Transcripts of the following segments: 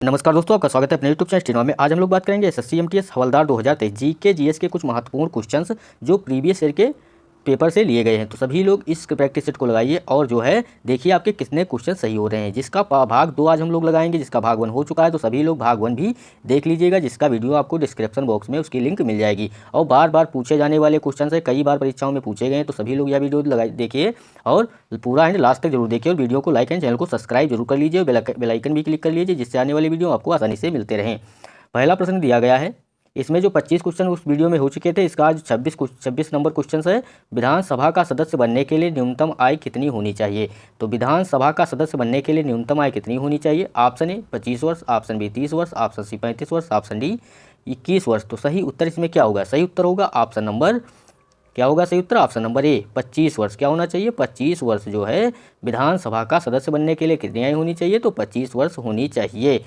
नमस्कार दोस्तों, आपका स्वागत है अपने यूट्यूब चैनल स्टीनो में। आज हम लोग बात करेंगे एसएससी एमटीएस हवलदार 2023 जीके जीएस के कुछ महत्वपूर्ण क्वेश्चंस जो प्रीवियस ईयर के पेपर से लिए गए हैं। तो सभी लोग इस प्रैक्टिस सेट को लगाइए और जो है देखिए आपके कितने क्वेश्चन सही हो रहे हैं। जिसका भाग 2 आज हम लोग लगाएंगे, जिसका भाग 1 हो चुका है, तो सभी लोग भाग 1 भी देख लीजिएगा, जिसका वीडियो आपको डिस्क्रिप्शन बॉक्स में उसकी लिंक मिल जाएगी। और बार बार पूछे जाने वाले क्वेश्चन है, कई बार परीक्षाओं में पूछे गए हैं, तो सभी लोग यह वीडियो देखिए और पूरा एंड लास्ट तक जरूर देखिए। और वीडियो को लाइक एंड चैनल को सब्सक्राइब जरूर कर लीजिए, बेल आइकन भी क्लिक कर लीजिए, जिससे आने वाली वीडियो आपको आसानी से मिलते रहें। पहला प्रश्न दिया गया है, इसमें जो 25 क्वेश्चन उस वीडियो में हो चुके थे, इसका आज 26 नंबर क्वेश्चन है। विधानसभा का सदस्य बनने के लिए न्यूनतम आय कितनी होनी चाहिए? तो विधानसभा का सदस्य बनने के लिए न्यूनतम आय कितनी होनी चाहिए? ऑप्शन ए 25 वर्ष, ऑप्शन बी 30 वर्ष, ऑप्शन सी 35 वर्ष, ऑप्शन डी 21 वर्ष। तो सही उत्तर इसमें क्या होगा? सही उत्तर होगा ऑप्शन नंबर, क्या होगा सही उत्तर? ऑप्शन नंबर ए 25 वर्ष। क्या होना चाहिए? 25 वर्ष जो है विधानसभा का सदस्य बनने के लिए कितनी आयु होनी चाहिए? तो 25 वर्ष होनी चाहिए।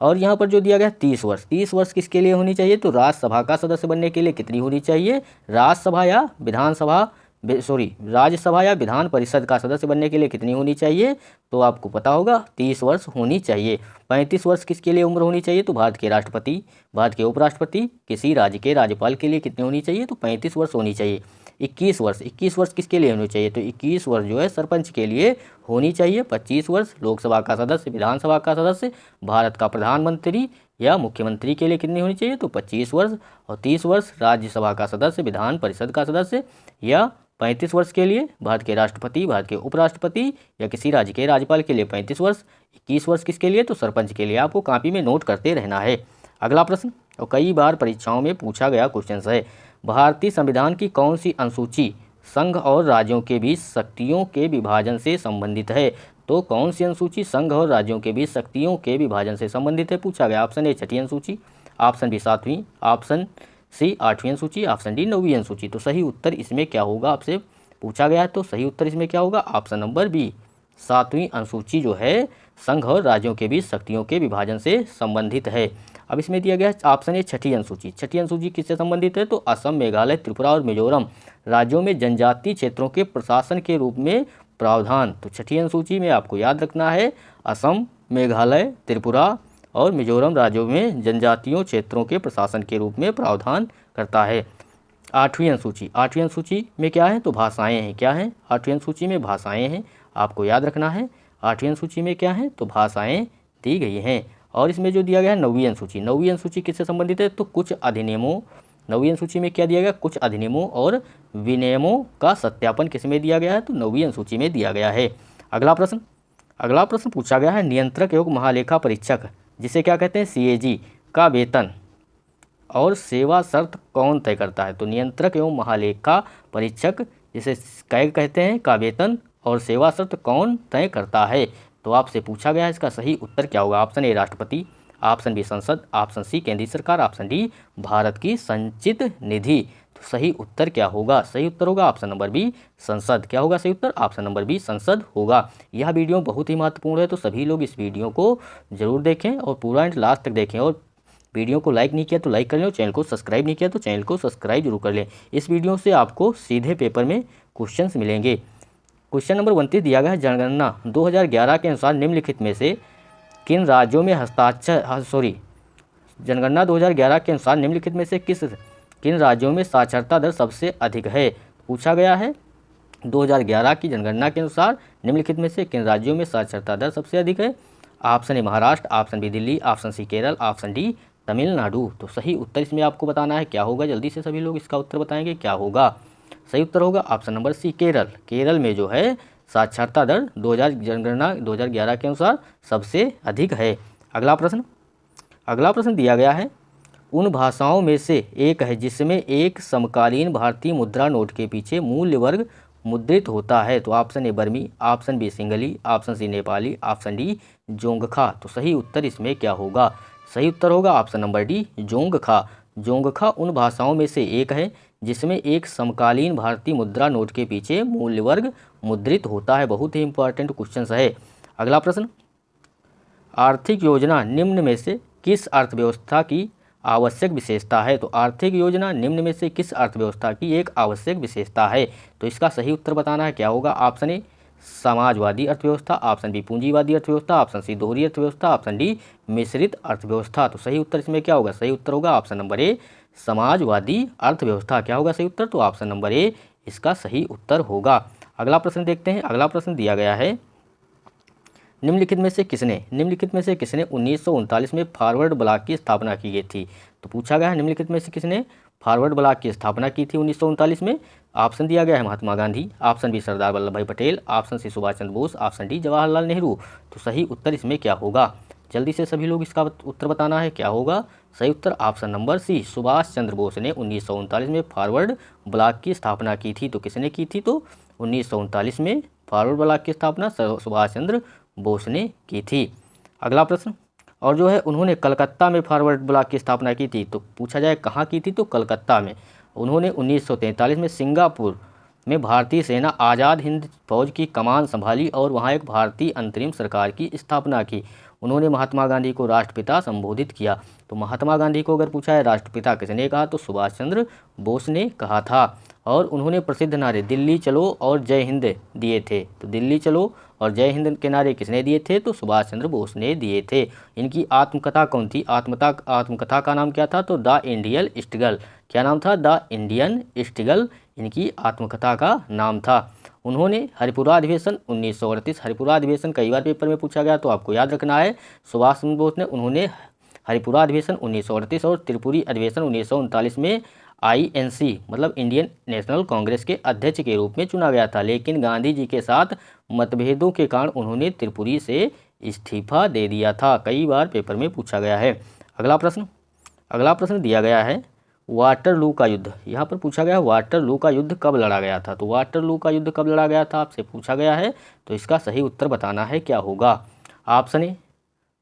और यहाँ पर जो दिया गया 30 वर्ष, 30 वर्ष किसके लिए होनी चाहिए? तो राज्यसभा का सदस्य बनने के लिए कितनी होनी चाहिए? राज्यसभा या विधानसभा राज्यसभा या विधान परिषद का सदस्य बनने के लिए कितनी होनी चाहिए? तो आपको पता होगा 30 वर्ष होनी चाहिए। 35 वर्ष किसके लिए उम्र होनी चाहिए? तो भारत के राष्ट्रपति, भारत के उपराष्ट्रपति, किसी राज्य के राज्यपाल के लिए कितनी होनी चाहिए? तो 35 वर्ष होनी चाहिए। 21 वर्ष किसके लिए होनी चाहिए? तो 21 वर्ष जो है सरपंच के लिए होनी चाहिए। 25 वर्ष लोकसभा का सदस्य, विधानसभा का सदस्य, भारत का प्रधानमंत्री या मुख्यमंत्री के लिए कितनी होनी चाहिए? तो 25 वर्ष। और 30 वर्ष राज्यसभा का सदस्य, विधान परिषद का सदस्य, या 35 वर्ष के लिए भारत के राष्ट्रपति, भारत के उपराष्ट्रपति या किसी राज्य के राज्यपाल के लिए 35 वर्ष। 21 वर्ष किसके लिए? तो सरपंच के लिए। आपको कॉपी में नोट करते रहना है। अगला प्रश्न, और कई बार परीक्षाओं में पूछा गया क्वेश्चन है, भारतीय संविधान की कौन सी अनुसूची संघ और राज्यों के बीच शक्तियों के विभाजन से संबंधित है? तो कौन सी अनुसूची संघ और राज्यों के बीच शक्तियों के विभाजन से संबंधित है? पूछा गया। ऑप्शन ए 6ठी अनुसूची, ऑप्शन बी 7वीं, ऑप्शन सी 8वीं अनुसूची, ऑप्शन डी 9वीं अनुसूची। तो सही उत्तर इसमें क्या होगा? आपसे पूछा गया है, तो सही उत्तर इसमें क्या होगा? ऑप्शन नंबर बी 7वीं अनुसूची जो है संघ और राज्यों के बीच शक्तियों के विभाजन से संबंधित है। अब इसमें दिया गया ऑप्शन ए 6ठी अनुसूची। 6ठी अनुसूची किससे संबंधित है? तो असम, मेघालय, त्रिपुरा और मिजोरम राज्यों में जनजातीय क्षेत्रों के प्रशासन के रूप में प्रावधान। तो 6ठी अनुसूची में आपको याद रखना है असम, मेघालय, त्रिपुरा और मिजोरम राज्यों में जनजातीयों क्षेत्रों के प्रशासन के रूप में प्रावधान करता है। 8वीं अनुसूची में क्या है? तो भाषाएं हैं। क्या हैं? 8वीं अनुसूची में भाषाएं हैं, आपको याद रखना है। 8वीं अनुसूची में क्या है? तो भाषाएं दी गई हैं। और इसमें जो दिया गया है 9वीं अनुसूची, 9वीं अनुसूची किससे संबंधित है? तो कुछ अधिनियमों, 9वीं अनुसूची में क्या दिया गया? कुछ अधिनियमों और विनियमों का सत्यापन किसमें दिया गया है? तो 9वीं अनुसूची में दिया गया है। अगला प्रश्न पूछा गया है, नियंत्रक एवं महालेखा परीक्षक, जिसे क्या कहते हैं? सीएजी, का वेतन और सेवा शर्त कौन तय करता है? तो नियंत्रक एवं महालेखा परीक्षक जिसे कहते हैं का वेतन और सेवा शर्त कौन तय करता है? तो आपसे पूछा गया है, इसका सही उत्तर क्या होगा? ऑप्शन ए राष्ट्रपति, ऑप्शन बी संसद, ऑप्शन सी केंद्रीय सरकार, ऑप्शन डी भारत की संचित निधि। तो सही उत्तर क्या होगा? सही उत्तर होगा ऑप्शन नंबर बी संसद। क्या होगा सही उत्तर? ऑप्शन नंबर बी संसद होगा। यह वीडियो बहुत ही महत्वपूर्ण है, तो सभी लोग इस वीडियो को जरूर देखें और पूरा एंड लास्ट तक देखें। और वीडियो को लाइक नहीं किया तो लाइक कर लें, और चैनल को सब्सक्राइब नहीं किया तो चैनल को सब्सक्राइब जरूर कर लें। इस वीडियो से आपको सीधे पेपर में क्वेश्चंस मिलेंगे। क्वेश्चन नंबर 29 दिया गया है, जनगणना 2011 के अनुसार निम्नलिखित में से किन राज्यों में जनगणना 2011 के अनुसार निम्नलिखित में से किन राज्यों में साक्षरता दर सबसे अधिक है? पूछा गया है 2011 की जनगणना के अनुसार निम्नलिखित में से किन राज्यों में साक्षरता दर सबसे अधिक है? Option A Maharashtra, option B Delhi, option C Kerala, option D Tamil Nadu. तो सही उत्तर इसमें आपको बताना है क्या होगा? जल्दी से सभी लोग इसका उत्तर बताएंगे क्या होगा? सही उत्तर होगा option number C Kerala. Kerala में जो है साक्षरता दर जनगणना 2011 के अनुसार सबसे अधिक है। अगला प्रश्न दिया गया है, उन भाषाओं में से एक है जिसमें एक समकालीन भारतीय मुद्रा नोट के पीछे मूल्य वर्ग मुद्रित होता है। तो ऑप्शन ए बर्मी, option B Sinhali, option C Nepali, option D Dzongkha. तो सही उत्तर इसमें क्या होगा? सही उत्तर होगा option number D Dzongkha. Dzongkha उन भाषाओं में से एक है जिसमें एक समकालीन भारतीय मुद्रा नोट के पीछे मूल्य वर्ग मुद्रित होता है। बहुत ही इंपॉर्टेंट क्वेश्चन है। अगला प्रश्न, आर्थिक योजना निम्न में से किस अर्थव्यवस्था की आवश्यक विशेषता है? तो आर्थिक योजना निम्न में से किस अर्थव्यवस्था की एक आवश्यक विशेषता है? तो इसका सही उत्तर बताना है क्या होगा? ऑप्शन ए समाजवादी अर्थव्यवस्था, ऑप्शन बी पूंजीवादी अर्थव्यवस्था, ऑप्शन सी दोहरी अर्थव्यवस्था, ऑप्शन डी मिश्रित अर्थव्यवस्था। तो सही उत्तर इसमें क्या होगा? सही उत्तर होगा ऑप्शन नंबर ए समाजवादी अर्थव्यवस्था। क्या होगा सही उत्तर? तो ऑप्शन नंबर ए इसका सही उत्तर होगा। अगला प्रश्न देखते हैं। अगला प्रश्न दिया गया है, निम्नलिखित में से किसने 1939 में फॉरवर्ड ब्लॉक की स्थापना की गई थी? तो पूछा गया है निम्नलिखित में से किसने फॉरवर्ड ब्लॉक की स्थापना की थी 1939 में? ऑप्शन दिया गया है महात्मा गांधी, ऑप्शन बी सरदार वल्लभ भाई Patel, option C Subhash Chandra Bose, option D Jawaharlal Nehru. तो सही उत्तर इसमें क्या होगा? जल्दी से सभी लोग इसका उत्तर बताना है। क्या होगा सही उत्तर? ऑप्शन नंबर सी सुभाष चंद्र बोस ने 1939 में फॉरवर्ड ब्लॉक की स्थापना की थी। तो किसने की थी? तो 1939 में फॉरवर्ड ब्लॉक की स्थापना सुभाष चंद्र बोस ने की थी। अगला प्रश्न, और जो है उन्होंने कलकत्ता में फॉरवर्ड ब्लॉक की स्थापना की थी। तो पूछा जाए कहाँ की थी? तो कलकत्ता में। उन्होंने 1943 में सिंगापुर में भारतीय सेना आज़ाद हिंद फौज की कमान संभाली और वहाँ एक भारतीय अंतरिम सरकार की स्थापना की। उन्होंने महात्मा गांधी को राष्ट्रपिता संबोधित किया। तो महात्मा गांधी को अगर पूछा है राष्ट्रपिता किसने कहा? तो सुभाष चंद्र बोस ने कहा था। और उन्होंने प्रसिद्ध नारे दिल्ली चलो और जय हिंद दिए थे। तो दिल्ली चलो और जय हिंद के नारे किसने दिए थे? तो सुभाष चंद्र बोस ने दिए थे। इनकी आत्मकथा कौन थी? आत्मकथा का नाम क्या था? तो द इंडियन स्ट्रगल। क्या नाम था? द इंडियन स्ट्रगल इनकी आत्मकथा का नाम था। उन्होंने हरिपुरा अधिवेशन 1938, हरिपुरा अधिवेशन कई बार पेपर में पूछा गया तो आपको याद रखना है। सुभाष चंद्र बोस ने उन्होंने हरिपुरा अधिवेशन 1938 और त्रिपुरी अधिवेशन 1939 में INC मतलब इंडियन नेशनल कांग्रेस के अध्यक्ष के रूप में चुना गया था। लेकिन गांधी जी के साथ मतभेदों के कारण उन्होंने त्रिपुरी से इस्तीफा दे दिया था। कई बार पेपर में पूछा गया है। अगला प्रश्न दिया गया है वाटरलू का युद्ध। यहाँ पर पूछा गया वाटरलू का युद्ध कब लड़ा गया था? तो वाटरलू का युद्ध कब लड़ा गया था आपसे पूछा गया है। तो इसका सही उत्तर बताना है। क्या होगा? Option A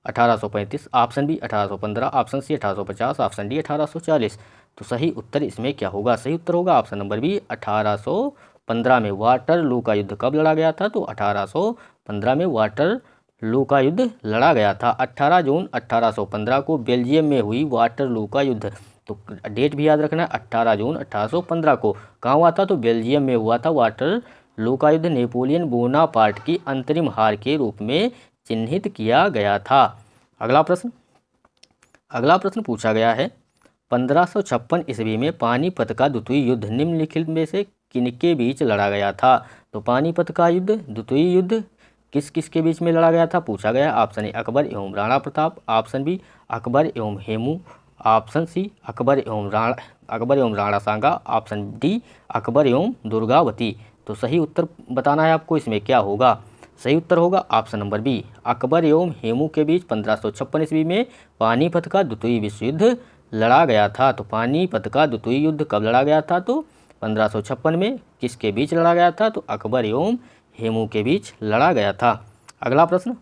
1835, option B 1815, option C 1850, option D 1840। तो सही उत्तर इसमें क्या होगा? सही उत्तर होगा ऑप्शन नंबर बी 1815 में वाटरलू का युद्ध कब लड़ा गया था? तो 1815 में वाटरलू का युद्ध लड़ा गया था। 18 जून 1815 को बेल्जियम में हुई वाटरलू का युद्ध। तो डेट भी याद रखना, 18 जून 1815 को कहाँ हुआ था? तो बेल्जियम में हुआ था वाटरलू का युद्ध। नेपोलियन बोनापार्ट की अंतरिम हार के रूप में चिन्हित किया गया था। अगला प्रश्न पूछा गया है 1556 ईस्वी में पानीपत का द्वितीय युद्ध निम्नलिखित में से किनके बीच लड़ा गया था? तो पानीपत का युद्ध द्वितीय युद्ध किस किस के बीच में लड़ा गया था पूछा गया। ऑप्शन ए अकबर एवं राणा प्रताप, ऑप्शन बी अकबर एवं हेमू, ऑप्शन सी अकबर एवं राणा सांगा, ऑप्शन डी अकबर एवं दुर्गावती। तो सही उत्तर बताना है आपको। इसमें क्या होगा? सही उत्तर होगा ऑप्शन नंबर बी अकबर एवं हेमू के बीच 1556 ईस्वी में पानीपत का द्वितीय विश्व युद्ध लड़ा गया था। तो पानीपत का द्वितीय युद्ध कब लड़ा गया था? तो 1556 में। किसके बीच लड़ा गया था? तो अकबर एवं हेमू के बीच लड़ा गया था। अगला प्रश्न,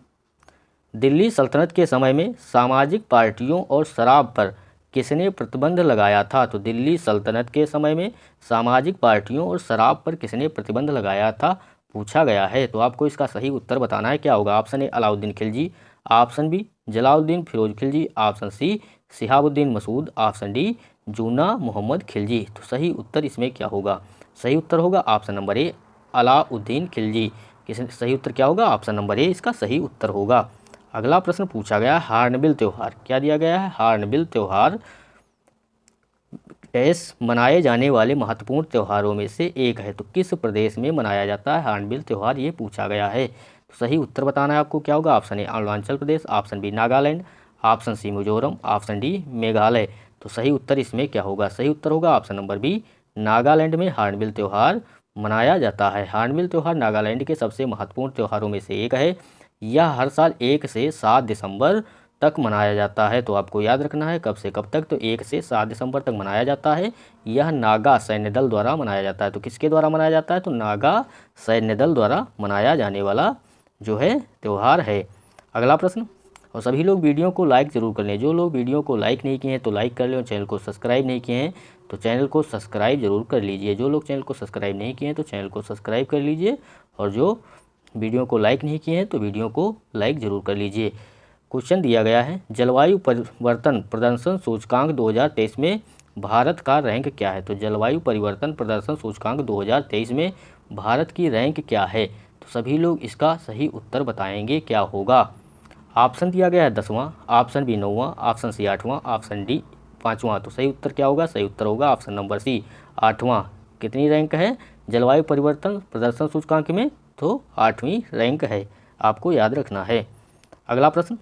दिल्ली सल्तनत के समय में सामाजिक पार्टियों और शराब पर किसने प्रतिबंध लगाया था? तो दिल्ली सल्तनत के समय में सामाजिक पार्टियों और शराब पर किसने प्रतिबंध लगाया था पूछा गया है। तो आपको इसका सही उत्तर बताना है। क्या होगा? Option A Alauddin Khilji, option B Jalaluddin Firoz Khilji, option C Shihabuddin Masud, option D Juna Mohammad Khilji. तो सही उत्तर इसमें क्या होगा? सही उत्तर होगा option number A Alauddin Khilji. सही उत्तर क्या होगा? ऑप्शन नंबर ए इसका सही उत्तर होगा। अगला प्रश्न पूछा गया हार्नबिल त्यौहार। क्या दिया गया है? हार्नबिल त्यौहार मनाए जाने वाले महत्वपूर्ण त्योहारों में से एक है। तो किस प्रदेश में मनाया जाता है हार्नबिल त्यौहार? ये पूछा गया है। तो सही उत्तर बताना है आपको। क्या होगा? Option A Arunachal Pradesh, option B Nagaland, option C Mizoram, option D Meghalaya. तो सही उत्तर इसमें क्या होगा? सही उत्तर होगा ऑप्शन नंबर बी नागालैंड में हार्नबिल त्यौहार मनाया जाता है। हार्नबिल त्यौहार नागालैंड के सबसे महत्वपूर्ण त्योहारों में से एक है। यह हर साल 1 से 7 दिसंबर तक मनाया जाता है। तो आपको याद रखना है कब से कब तक? तो 1 से 7 दिसंबर तक मनाया जाता है। यह नागा सैन्य दल द्वारा मनाया जाता है। तो किसके द्वारा मनाया जाता है? तो नागा सैन्य दल द्वारा मनाया जाने वाला जो है त्यौहार है। अगला प्रश्न, और सभी लोग वीडियो को लाइक ज़रूर कर लें। जो लोग वीडियो को लाइक नहीं किए हैं तो लाइक कर लें, और चैनल को सब्सक्राइब नहीं किए हैं तो चैनल को सब्सक्राइब जरूर कर लीजिए। जो लोग चैनल को सब्सक्राइब नहीं किए हैं तो चैनल को सब्सक्राइब कर लीजिए, और जो वीडियो को लाइक नहीं किए हैं तो वीडियो को लाइक ज़रूर कर लीजिए। क्वेश्चन दिया गया है जलवायु परिवर्तन प्रदर्शन सूचकांक 2023 में भारत का रैंक क्या है? तो जलवायु परिवर्तन प्रदर्शन सूचकांक 2023 में भारत की रैंक क्या है? तो सभी लोग इसका सही उत्तर बताएंगे क्या होगा। ऑप्शन दिया गया है 10वां, ऑप्शन बी 9वां, ऑप्शन सी 8वां, ऑप्शन डी 5वां। तो सही उत्तर क्या होगा? सही उत्तर होगा ऑप्शन नंबर सी 8वां। कितनी रैंक है जलवायु परिवर्तन प्रदर्शन सूचकांक में? तो 8वीं रैंक है, आपको याद रखना है। अगला प्रश्न,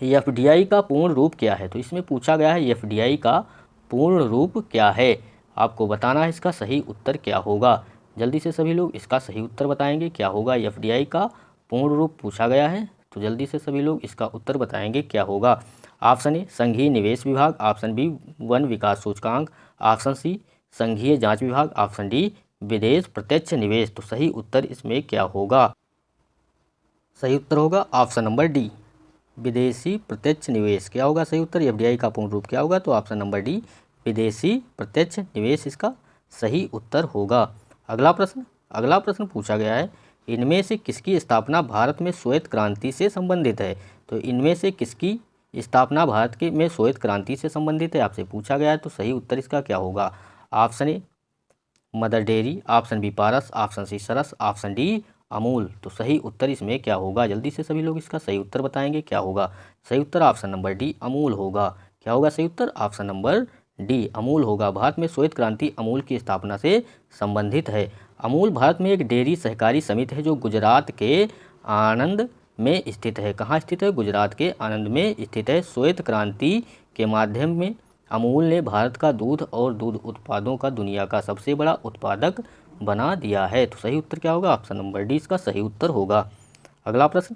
एफडीआई का पूर्ण रूप क्या है? तो इसमें पूछा गया है एफडीआई का पूर्ण रूप क्या है, आपको बताना है इसका सही उत्तर क्या होगा। जल्दी से सभी लोग इसका सही उत्तर बताएंगे क्या होगा। एफडीआई का पूर्ण रूप पूछा गया है, तो जल्दी से सभी लोग इसका उत्तर बताएंगे क्या होगा। ऑप्शन ए संघीय निवेश विभाग, ऑप्शन बी वन विकास सूचकांक, ऑप्शन सी संघीय जांच विभाग, ऑप्शन डी विदेश प्रत्यक्ष निवेश। तो सही उत्तर इसमें क्या होगा? सही उत्तर होगा ऑप्शन नंबर डी विदेशी प्रत्यक्ष निवेश। क्या होगा सही उत्तर? एफडीआई का पूर्ण रूप क्या होगा? तो ऑप्शन नंबर डी विदेशी प्रत्यक्ष निवेश इसका सही उत्तर होगा। अगला प्रश्न पूछा गया है, इनमें से किसकी स्थापना भारत में श्वेत क्रांति से संबंधित है? तो इनमें से किसकी स्थापना भारत के में श्वेत क्रांति से संबंधित है, आपसे पूछा गया है। तो सही उत्तर इसका क्या होगा? Option A Mother Dairy, option B Paras, option C Saras, option D Amul. तो सही उत्तर इसमें क्या होगा? जल्दी से सभी लोग इसका सही उत्तर बताएंगे क्या होगा। सही उत्तर ऑप्शन नंबर डी अमूल होगा। क्या होगा सही उत्तर? ऑप्शन नंबर डी अमूल होगा। भारत में श्वेत क्रांति अमूल की स्थापना से संबंधित है। अमूल भारत में एक डेयरी सहकारी समिति है जो गुजरात के आणंद में स्थित है। कहाँ स्थित है? गुजरात के आणंद में स्थित है। श्वेत क्रांति के माध्यम में अमूल ने भारत का दूध और दूध उत्पादों का दुनिया का सबसे बड़ा उत्पादक बना दिया है। तो सही उत्तर क्या होगा? ऑप्शन नंबर डी इसका सही उत्तर होगा। अगला प्रश्न,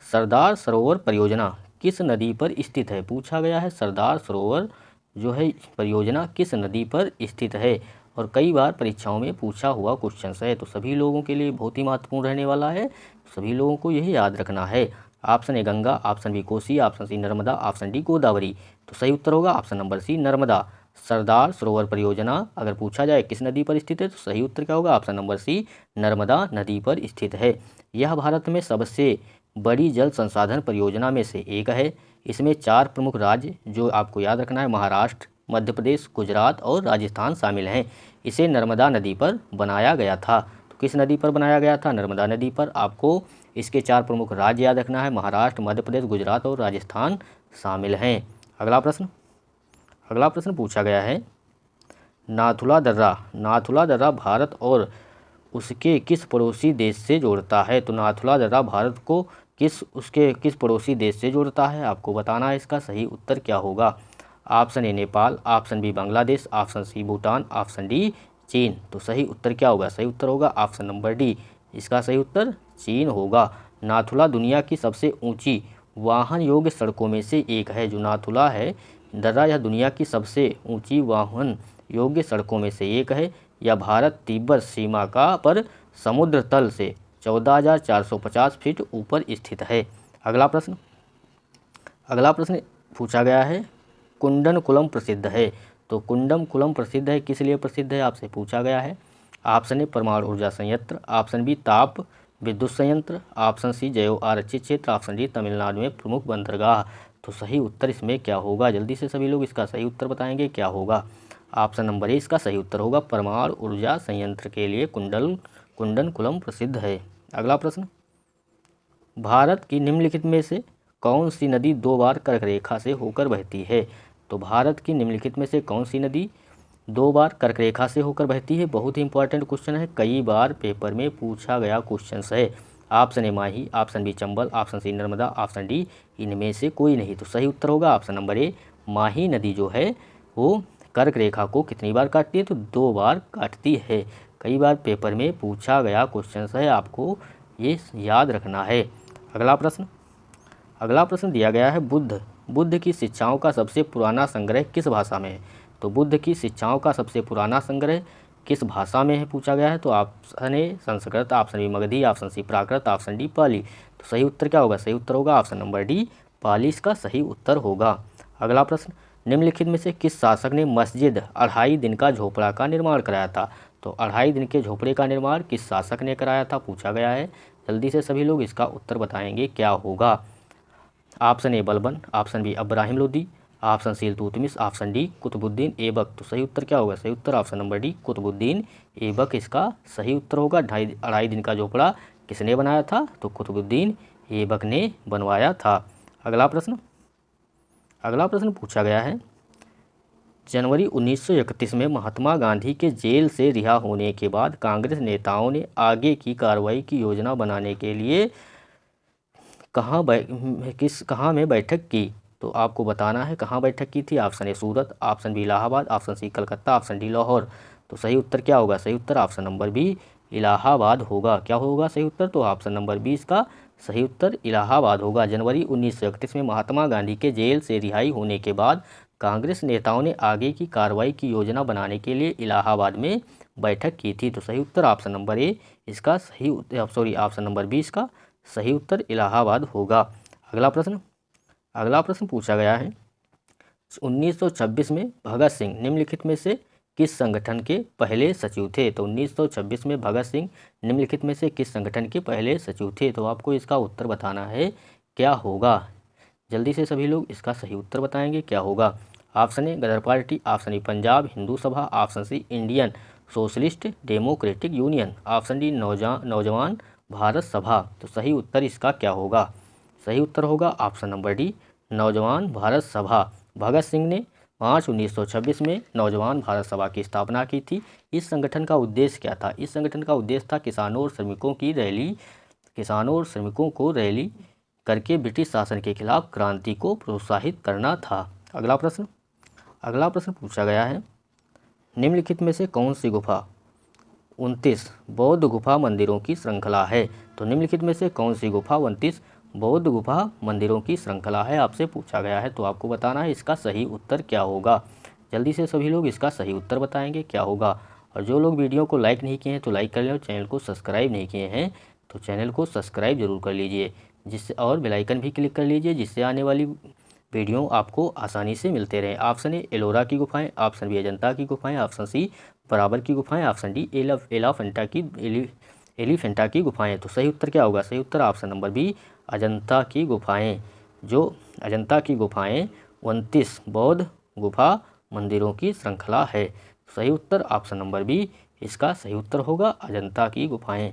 सरदार सरोवर परियोजना किस नदी पर स्थित है? पूछा गया है सरदार सरोवर जो है परियोजना किस नदी पर स्थित है, और कई बार परीक्षाओं में पूछा हुआ क्वेश्चन है। तो सभी लोगों के लिए बहुत ही महत्वपूर्ण रहने वाला है, सभी लोगों को यही याद रखना है। Option A Ganga, option B Kosi, option C Narmada, option D Godavari. तो सही उत्तर होगा option number C Narmada. Sardar Sarovar परियोजना अगर पूछा जाए किस नदी पर स्थित है, तो सही उत्तर क्या होगा? ऑप्शन नंबर सी नर्मदा नदी पर स्थित है। यह भारत में सबसे बड़ी जल संसाधन परियोजना में से एक है। इसमें 4 प्रमुख राज्य जो आपको याद रखना है, महाराष्ट्र, मध्य प्रदेश, गुजरात और राजस्थान शामिल हैं। इसे नर्मदा नदी पर बनाया गया था। तो किस नदी पर बनाया गया था? नर्मदा नदी पर। आपको इसके 4 प्रमुख राज्य याद रखना है, महाराष्ट्र, मध्य प्रदेश, गुजरात और राजस्थान शामिल हैं। अगला प्रश्न पूछा गया है, नाथुला दर्रा भारत और उसके किस पड़ोसी देश से जोड़ता है? तो नाथुला दर्रा भारत को किस पड़ोसी देश से जोड़ता है, आपको बताना है इसका सही उत्तर क्या होगा। Option A Nepal, option B Bangladesh, option C Bhutan, option D चीन। तो सही उत्तर क्या होगा? सही उत्तर होगा ऑप्शन नंबर डी, इसका सही उत्तर चीन होगा। नाथुला दुनिया की सबसे ऊंची वाहन योग्य सड़कों में से एक है। जो नाथुला है दर्रा, यह दुनिया की सबसे ऊंची वाहन योग्य सड़कों में से एक है। यह भारत तिब्बत सीमा का पर समुद्र तल से 14,450 फीट ऊपर स्थित है। अगला प्रश्न पूछा गया है, कुंडनकुलम प्रसिद्ध है। तो कुंडनकुलम प्रसिद्ध है, किस लिए प्रसिद्ध है, आपसे पूछा गया है। ऑप्शन ए परमाणु ऊर्जा संयंत्र, ऑप्शन बी ताप विद्युत संयंत्र, ऑप्शन सी जैव आरक्षित क्षेत्र, ऑप्शन डी तमिलनाडु में प्रमुख बंदरगाह। तो सही उत्तर इसमें क्या होगा? जल्दी से सभी लोग इसका सही उत्तर बताएंगे क्या होगा। ऑप्शन नंबर ए इसका सही उत्तर होगा, परमाणु ऊर्जा संयंत्र के लिए कुंडनकुलम प्रसिद्ध है। अगला प्रश्न, भारत की निम्नलिखित में से कौन सी नदी 2 बार कर्क रेखा से होकर बहती है? तो भारत की निम्नलिखित में से कौन सी नदी 2 बार कर्क रेखा से होकर बहती है? बहुत ही इंपॉर्टेंट क्वेश्चन है, कई बार पेपर में पूछा गया क्वेश्चन है। Option A Mahi, option B Chambal, option C Narmada, option D इनमें से कोई नहीं। तो सही उत्तर होगा ऑप्शन नंबर ए, माही नदी जो है वो कर्क रेखा को कितनी बार काटती है? तो 2 बार काटती है। कई बार पेपर में पूछा गया क्वेश्चन है, आपको ये याद रखना है। अगला प्रश्न दिया गया है, बुद्ध की शिक्षाओं का सबसे पुराना संग्रह किस भाषा में है? तो बुद्ध की शिक्षाओं का सबसे पुराना संग्रह किस भाषा में है पूछा गया है। तो option A Sanskrit, option B Magadhi, option C Prakrit, option D Pali. तो सही उत्तर क्या होगा? सही उत्तर होगा ऑप्शन नंबर डी, पाली इसका सही उत्तर होगा। अगला प्रश्न, निम्नलिखित में से किस शासक ने मस्जिद 2.5 दिन का झोपड़ा का निर्माण कराया था? तो 2.5 दिन के झोपड़े का निर्माण किस शासक ने कराया था पूछा गया है। जल्दी से सभी लोग इसका उत्तर बताएंगे क्या होगा। Option A Balban, option B Ibrahim Lodi, option C Iltutmish, option D Qutubuddin Aibak. तो सही उत्तर क्या होगा? सही उत्तर option number D Qutubuddin Aibak इसका सही उत्तर होगा। 2.5 दिन का झोपड़ा किसने बनाया था? तो कुतुबुद्दीन ऐबक ने बनवाया था। अगला प्रश्न पूछा गया है, जनवरी 1931 में महात्मा गांधी के जेल से रिहा होने के बाद कांग्रेस नेताओं ने आगे की कार्रवाई की योजना बनाने के लिए कहाँ में बैठक की? तो आपको बताना है कहाँ बैठक की थी। Option A Surat, option B Allahabad, option C Calcutta, option D Lahore. तो सही उत्तर क्या होगा? सही उत्तर ऑप्शन नंबर बी इलाहाबाद होगा। क्या होगा सही उत्तर? तो ऑप्शन नंबर 20 का सही उत्तर इलाहाबाद होगा। जनवरी 1931 में महात्मा गांधी के जेल से रिहाई होने के बाद कांग्रेस नेताओं ने आगे की कार्रवाई की योजना बनाने के लिए इलाहाबाद में बैठक की थी। तो सही उत्तर ऑप्शन नंबर ए इसका ऑप्शन नंबर 20 का सही उत्तर इलाहाबाद होगा। अगला प्रश्न पूछा गया है, 1926 में भगत सिंह निम्नलिखित में से किस संगठन के पहले सचिव थे? तो 1926 में भगत सिंह निम्नलिखित में से किस संगठन के पहले सचिव थे? तो आपको इसका उत्तर बताना है क्या होगा। जल्दी से सभी लोग इसका सही उत्तर बताएंगे क्या होगा। Option A Ghadar party, option A Punjab Hindu Sabha, option C Indian socialist democratic union, option D Naujawan Bharat सभा। तो सही उत्तर इसका क्या होगा? सही उत्तर होगा option number D Naujawan Bharat सभा। भगत सिंह ने मार्च 1926 में नौजवान भारत सभा की स्थापना की थी। इस संगठन का उद्देश्य क्या था? इस संगठन का उद्देश्य था किसानों और श्रमिकों को रैली करके ब्रिटिश शासन के खिलाफ क्रांति को प्रोत्साहित करना था। अगला प्रश्न पूछा गया है, निम्नलिखित में से कौन सी गुफा 29 बौद्ध गुफा मंदिरों की श्रृंखला है? तो निम्नलिखित में से कौन सी गुफा 29 बौद्ध गुफा मंदिरों की श्रृंखला है? आपसे पूछा गया है। तो आपको बताना है इसका सही उत्तर क्या होगा। जल्दी से सभी लोग इसका सही उत्तर बताएंगे क्या होगा। और जो लोग वीडियो को लाइक नहीं किए हैं तो लाइक कर लें, और चैनल को सब्सक्राइब नहीं किए हैं तो चैनल को सब्सक्राइब जरूर कर लीजिए, जिससे और बेल आइकन भी क्लिक कर लीजिए, जिससे आने वाली वीडियो आपको आसानी से मिलते रहें। ऑप्शन ए एलोरा की गुफाएं, ऑप्शन बी अजंता की गुफाएं, ऑप्शन सी बराबर की गुफाएं, ऑप्शन डी एलिफेंटा की गुफाएं। तो सही उत्तर क्या होगा? सही उत्तर ऑप्शन नंबर बी अजंता की गुफाएं। जो अजंता की गुफाएं 29 बौद्ध गुफा मंदिरों की श्रृंखला है। सही उत्तर ऑप्शन नंबर बी इसका सही उत्तर होगा अजंता की गुफाएं।